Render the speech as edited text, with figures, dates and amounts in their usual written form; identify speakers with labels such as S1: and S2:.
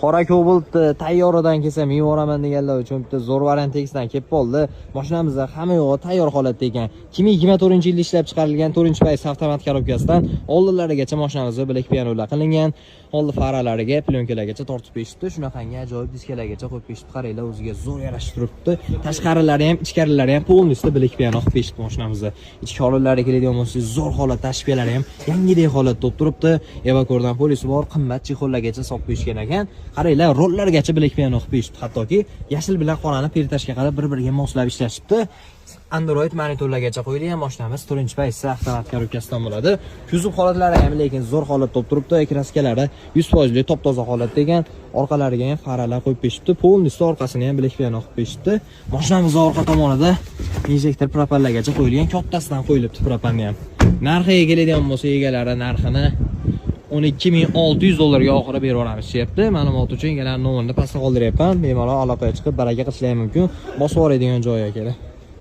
S1: Qora Cobalt tayyoridan kelsam yuboraman deganlar uchun bitta zo'r variant tekisdan kelib qoldi. Mashinamizda hamma yo'g'i tayyor holatda ekan. 2024-yilda ishlab chiqarilgan 4-pays avtomat korobkasidan oldinlarigacha mashinamizda bilak pianolar qilingan. Oldi faralariga, plyonkalargacha tortib berishdi. Shunaqangi ajoyib diskalargacha qo'yib berishdi. Qaranglar, o'ziga zo'r yarashib turibdi. Tashqarilari ham, ichkarilari ham polностью bilak piano qilib berishdi mashinamizda. Ichki holatlarga keladigan bo'lsangiz, zo'r holatda tashqalari ham yangidek holatda turibdi. Evakordan polisi bor, qimmat chexollargacha solib berishgan ekan. Qaranglar, rollargacha bilak piano qilib berishdi. Hattoki yashil bilan qorani pertashga qarab bir-biriga moslab ishlashibdi. Android monitorlargacha qo'yilgan mashinamiz 4-pays avtomat korobkasidan bo'ladi. Kuzov holatlari ham lekin zo'r holatda turibdi. Kraskалari 100% top-toza holatda ekan. Orqalariga ham faralar qo'yib berishibdi. Polностью orqasini ham bilak piano qilib berishibdi. Mashinamiz orqa tomonida injektor propanlargacha qo'yilgan, kattasidan qo'yilibdi propanni ham. Narxiga keladigan bo'lsa, egalari narxini $12.600 ga oxiri berib olamiz deyapti. Ma'lumot uchun egalar nomerini pastga qoldiryapman. Bemalol aloqaga chiqib baraka qilishlari mumkin. Bosib oladigan joyi kerak.